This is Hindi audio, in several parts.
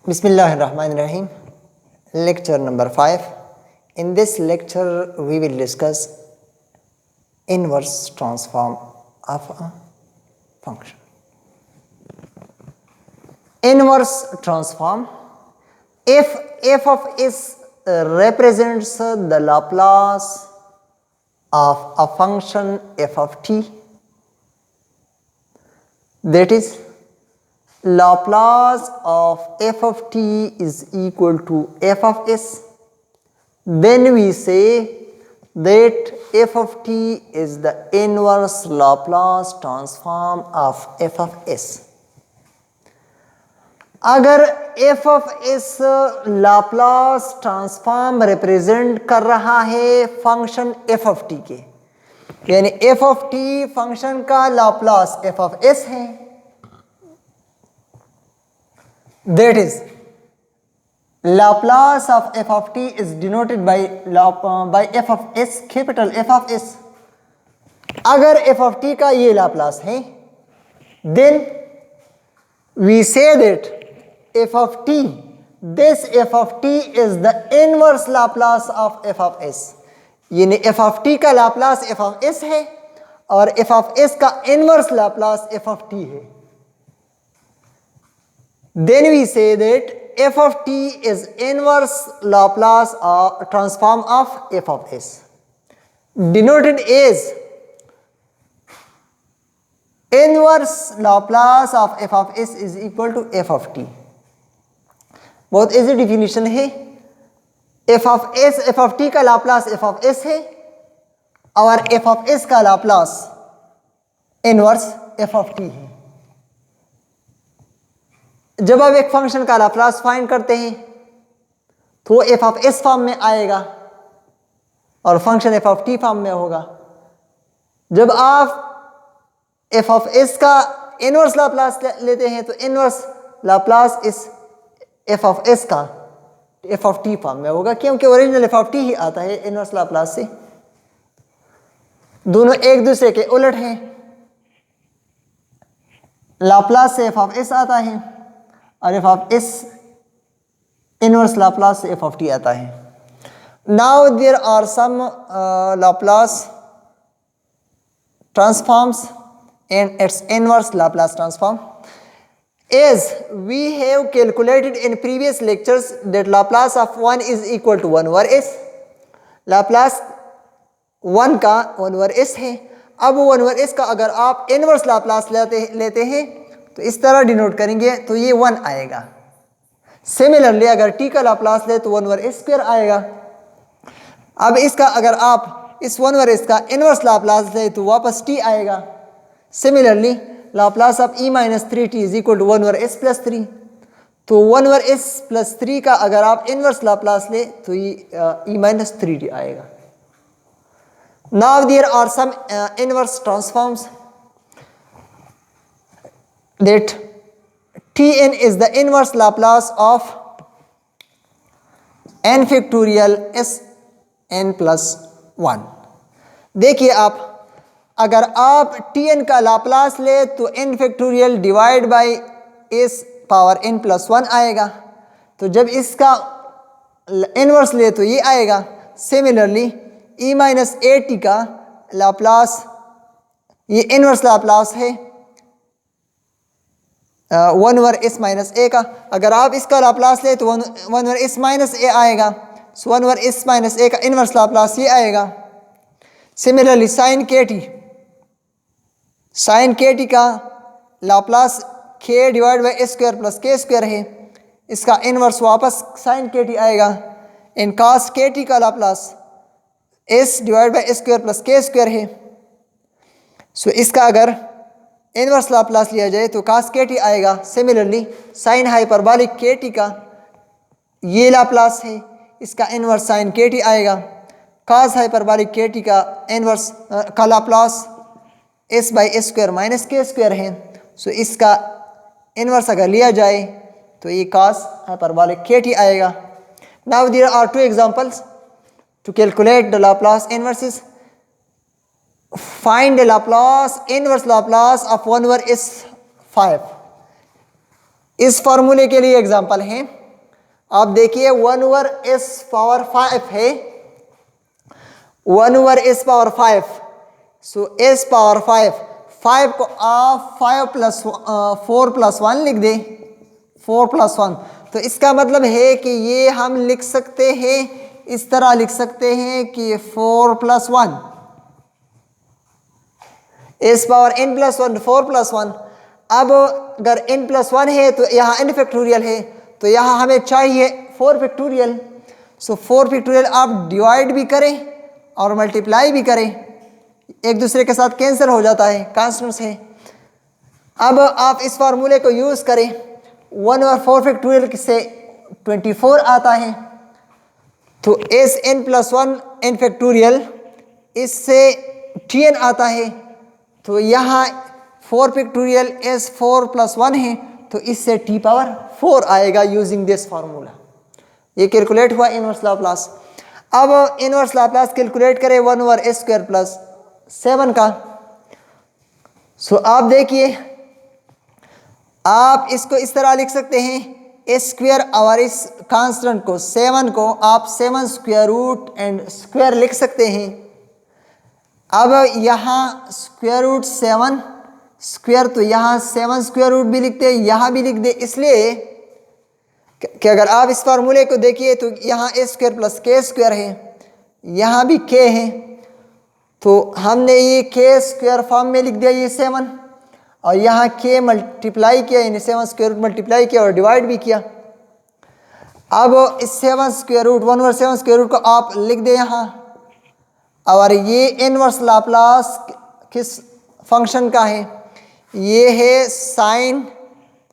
Bismillahirrahmanirrahim. Lecture number 5. In this lecture, we will discuss inverse transform of a function. Inverse transform. If f of s represents the Laplace of a function f of t, that is Laplace of f of t is equal to f of s, then we say that f of t is the inverse Laplace transform of f of s. अगर f of s Laplace transform represent कर रहा है फंक्शन f of t के, यानी f of t फंक्शन का लाप्लास f of s है, that is Laplace of f of t is denoted by f of s, capital F of s. अगर f of t का ये लाप्लास है, then we say that f of t, this f of t is the inverse Laplace of f of s. यानी f of t का लाप्लास f of s है और f of s का inverse Laplace f of t है. Then we say that f of t is inverse Laplace transform of f of s, denoted as inverse Laplace of f of s is equal to f of t. बहुत इजी डिफिनीशन है. f of s f of t का लाप्लास f of s है और f of s का Laplace inverse f of t है. जब आप एक फंक्शन का लाप्लास फाइंड करते हैं तो वो f of s फॉर्म में आएगा और function f of t form में होगा. जब आप f of s का इनवर्स लाप्लास लेते हैं तो इनवर्स लाप्लास इस f of s का f of t फॉर्म में होगा, क्योंकि ओरिजिनल f of t ही आता है इनवर्स लाप्लास से. दोनों एक दूसरे के उलट हैं. लाप्लास से f of s आता है और f of s inverse Laplace से f of t आता है. Now there are some Laplace transforms and its inverse Laplace transform. As we have calculated in previous lectures that Laplace of 1 is equal to 1 over s. Laplace 1 का 1 over s है. अब 1 over s का अगर आप इनवर्स लाप्लास लेते हैं तो इस तरह डिनोट करेंगे तो ये 1 आएगा. सिमिलरली अगर t का लाप्लास ले तो 1 over s स्क्वायर आएगा. अब इसका अगर आप इस 1 over s का इनवर्स लाप्लास ले तो वापस t आएगा. Similarly Laplace of e minus 3t is equal to 1 over s plus 3. तो 1 over s प्लस 3 का अगर आप इनवर्स लाप्लास ले तो ये e माइनस 3t आएगा. Now there are some inverse transforms that tn is the inverse Laplace of n factorial s n plus 1. देखिए आप अगर आप tn का लाप्लास ले तो n factorial divide by s power n plus 1 आएगा. तो जब इसका इनवर्स ले तो ये आएगा. Similarly e minus A T का लाप्लास ये इनवर्स लाप्लास है 1 over s माइनस ए का. अगर आप इसका लाप्लास ले तो 1 over s माइनस ए आएगा. सो 1 over s माइनस ए का इनवर्स लाप्लास ये आएगा. सिमिलरली साइन के टी का Laplace k divide by a square plus के स्क्वायर है. इसका इनवर्स वापस साइन के टी आएगा. इन कास के टी का Laplace s divide by a square plus के स्क्वायर है. सो इसका अगर इनवर्स लाप्लास लिया जाए तो कास के टी आएगा. Similarly sign hyperbolic K T का ये लाप्लास है, इसका इनवर्स साइन के टी आएगा. कास हाइपरबॉलिक के टी का इनवर्स का Laplace s by a square minus K square है. सो इसका इनवर्स अगर लिया जाए तो ये कास हाइपरबॉलिक के टी आएगा. Now there are two examples to calculate the Laplace inverses. Find the Laplace inverse Laplace of 1 over s 5. इस फॉर्मूले के लिए एग्जांपल है, आप देखिए 1/s⁵ है, 1/s⁵, सो s⁵, 5 को आप 4+1 लिख दें, 4+1, तो इसका मतलब है कि ये हम लिख सकते हैं, इस तरह लिख सकते हैं कि 4+1, s⁻n+1 4+1। अब अगर n+1 है तो यहाँ n फैक्टोरियल है, तो यहाँ हमें चाहिए 4 फैक्टोरियल। सो 4 फैक्टोरियल आप डिवाइड भी करें और मल्टीप्लाई भी करें, एक दूसरे के साथ कैंसिल हो जाता है, कांस्टेंट्स है। अब आप इस फार्मूले को यूज़ करें, 1/4 फैक्टोरियल से 24 आता है, तो sn+1 n फैक्टोरियल, इससे tn आता है, तो यहाँ 4 फैक्टोरियल s4+1 है, तो इससे t⁴ आएगा यूजिंग दिस फार्मूला। ये कैलकुलेट हुआ इनवर्स लाप्लास। अब इनवर्स लाप्लास कैलकुलेट करें 1/s² + 7 का। सो आप देखिए, आप इसको इस तरह लिख सकते हैं, s² और इस कांस्टेंट को 7 को आप 7 स्क्वायर रूट एंड स्क्वायर लिख सकते हैं। अब यहाँ √7 स्क्वायर, तो यहाँ 7 स्क्वायर रूट भी लिखते हैं, यहाँ भी लिख दे, इसलिए कि अगर आप इस फार्मूले को देखिए तो यहाँ a² + k² है, यहाँ भी k है, तो हमने ये k² फॉर्म में लिख दिया ये 7, और यहाँ k मल्टीप्लाई किया, यानी 7 स्क्वायर रूट मल्टीप्लाई किया और डिवाइड भी किया। अब इस 7 स्क्वायर रूट 1/7 स्क्वायर रूट को आप लिख दे यहाँ, और ये इनवर्स लाप्लास किस फंक्शन का है, ये है sin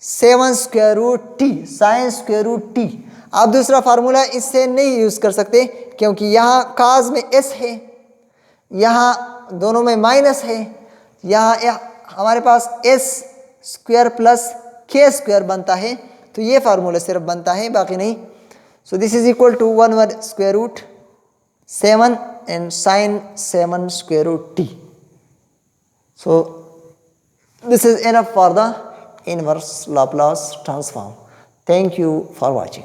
7 square root t, sin square root t। आप दूसरा फार्मूला इससे नहीं यूज़ कर सकते, क्योंकि यहाँ काज में s है, यहाँ दोनों में माइनस है, यहाँ हमारे पास s² + k² बनता है, तो ये फार्मूला सिर्फ बनता है, बाकी नहीं। So this is equal to 1/√7 and sin 7 square root t. So this is enough for the inverse Laplace transform. Thank you for watching.